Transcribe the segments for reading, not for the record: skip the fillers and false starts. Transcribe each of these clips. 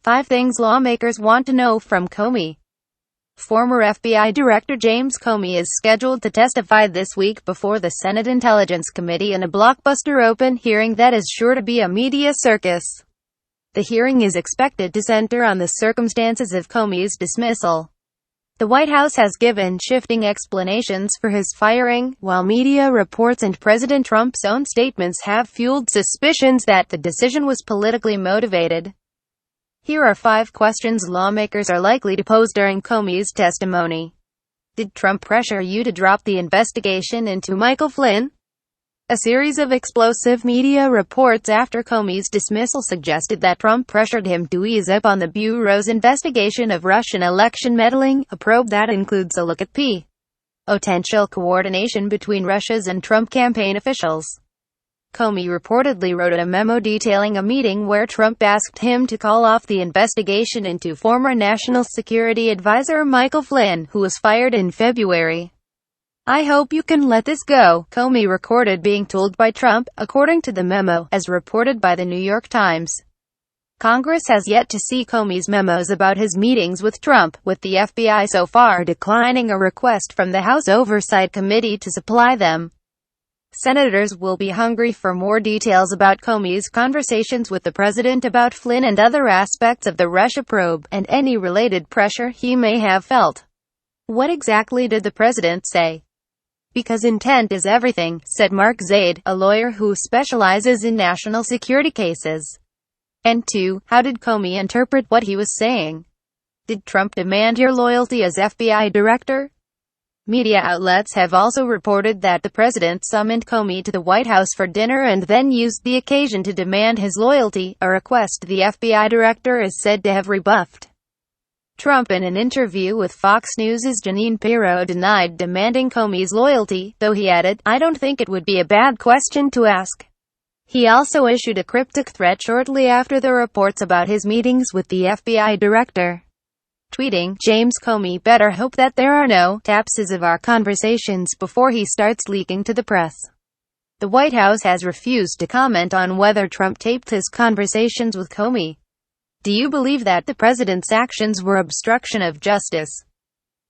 5 Things Lawmakers Want to Know from Comey. Former FBI Director James Comey is scheduled to testify this week before the Senate Intelligence Committee in a blockbuster open hearing that is sure to be a media circus. The hearing is expected to center on the circumstances of Comey's dismissal. The White House has given shifting explanations for his firing, while media reports and President Trump's own statements have fueled suspicions that the decision was politically motivated. Here are 5 questions lawmakers are likely to pose during Comey's testimony. Did Trump pressure you to drop the investigation into Michael Flynn? A series of explosive media reports after Comey's dismissal suggested that Trump pressured him to ease up on the Bureau's investigation of Russian election meddling, a probe that includes a look at potential coordination between Russia's and Trump campaign officials. Comey reportedly wrote a memo detailing a meeting where Trump asked him to call off the investigation into former National Security Advisor Michael Flynn, who was fired in February. "I hope you can let this go," Comey recorded being told by Trump, according to the memo, as reported by the New York Times. Congress has yet to see Comey's memos about his meetings with Trump, with the FBI so far declining a request from the House Oversight Committee to supply them. Senators will be hungry for more details about Comey's conversations with the president about Flynn and other aspects of the Russia probe, and any related pressure he may have felt. What exactly did the president say? "Because intent is everything," said Mark Zaid, a lawyer who specializes in national security cases. And 2. How did Comey interpret what he was saying? Did Trump demand your loyalty as FBI director? Media outlets have also reported that the president summoned Comey to the White House for dinner and then used the occasion to demand his loyalty, a request the FBI director is said to have rebuffed. Trump, in an interview with Fox News' Jeanine Pirro, denied demanding Comey's loyalty, though he added, "I don't think it would be a bad question to ask." He also issued a cryptic threat shortly after the reports about his meetings with the FBI director. Tweeting, "James Comey better hope that there are no tapes of our conversations before he starts leaking to the press." The White House has refused to comment on whether Trump taped his conversations with Comey. Do you believe that the president's actions were obstruction of justice?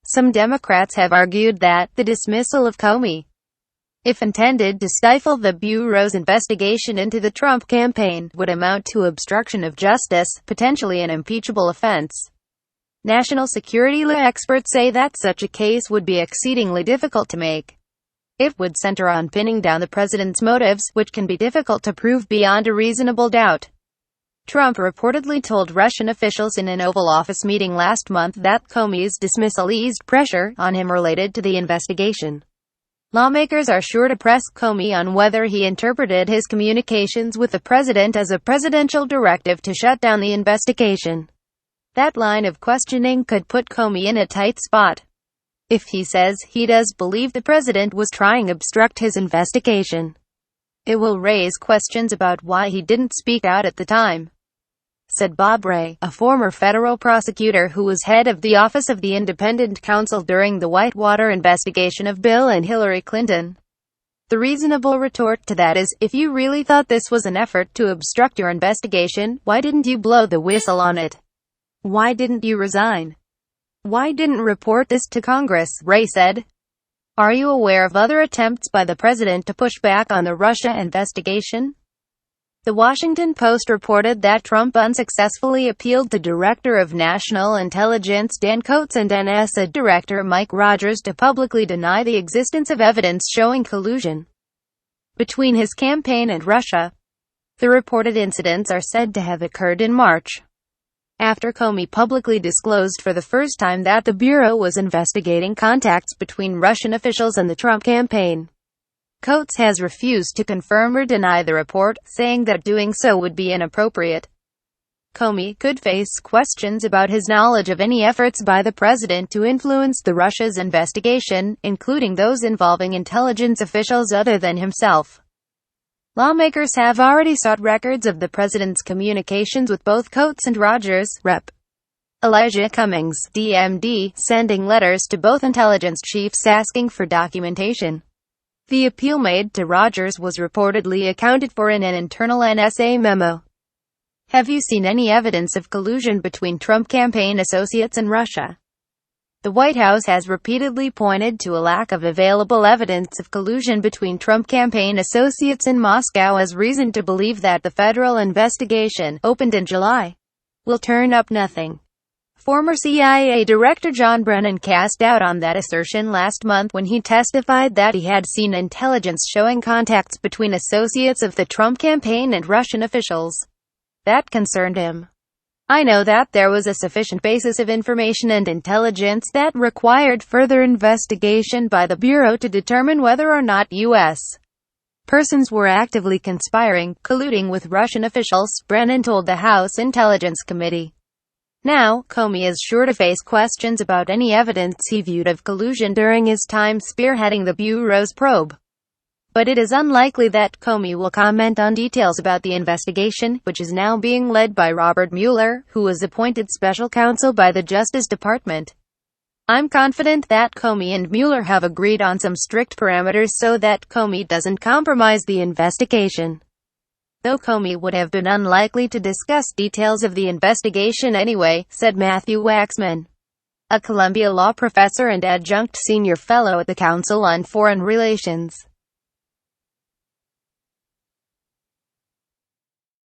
Some Democrats have argued that the dismissal of Comey, if intended to stifle the Bureau's investigation into the Trump campaign, would amount to obstruction of justice, potentially an impeachable offense. National security law experts say that such a case would be exceedingly difficult to make. It would center on pinning down the president's motives, which can be difficult to prove beyond a reasonable doubt. Trump reportedly told Russian officials in an Oval Office meeting last month that Comey's dismissal eased pressure on him related to the investigation. Lawmakers are sure to press Comey on whether he interpreted his communications with the president as a presidential directive to shut down the investigation. That line of questioning could put Comey in a tight spot. If he says he does believe the president was trying to obstruct his investigation, it will raise questions about why he didn't speak out at the time, said Bob Ray, a former federal prosecutor who was head of the Office of the Independent Counsel during the Whitewater investigation of Bill and Hillary Clinton. The reasonable retort to that is, if you really thought this was an effort to obstruct your investigation, why didn't you blow the whistle on it? Why didn't you resign? Why didn't report this to Congress? Ray said. Are you aware of other attempts by the president to push back on the Russia investigation? The Washington Post reported that Trump unsuccessfully appealed to Director of National Intelligence Dan Coats and NSA Director Mike Rogers to publicly deny the existence of evidence showing collusion between his campaign and Russia. The reported incidents are said to have occurred in March, after Comey publicly disclosed for the first time that the Bureau was investigating contacts between Russian officials and the Trump campaign. Coats has refused to confirm or deny the report, saying that doing so would be inappropriate. Comey could face questions about his knowledge of any efforts by the president to influence the Russia's investigation, including those involving intelligence officials other than himself. Lawmakers have already sought records of the president's communications with both Coats and Rogers. Rep. Elijah Cummings, DMD, sending letters to both intelligence chiefs asking for documentation. The appeal made to Rogers was reportedly accounted for in an internal NSA memo. Have you seen any evidence of collusion between Trump campaign associates and Russia? The White House has repeatedly pointed to a lack of available evidence of collusion between Trump campaign associates in Moscow as reason to believe that the federal investigation, opened in July, will turn up nothing. Former CIA Director John Brennan cast doubt on that assertion last month when he testified that he had seen intelligence showing contacts between associates of the Trump campaign and Russian officials that concerned him. I know that there was a sufficient basis of information and intelligence that required further investigation by the Bureau to determine whether or not U.S. persons were actively conspiring, colluding with Russian officials, Brennan told the House Intelligence Committee. Now, Comey is sure to face questions about any evidence he viewed of collusion during his time spearheading the Bureau's probe. But it is unlikely that Comey will comment on details about the investigation, which is now being led by Robert Mueller, who was appointed special counsel by the Justice Department. I'm confident that Comey and Mueller have agreed on some strict parameters so that Comey doesn't compromise the investigation. Though Comey would have been unlikely to discuss details of the investigation anyway, said Matthew Waxman, a Columbia Law professor and adjunct senior fellow at the Council on Foreign Relations.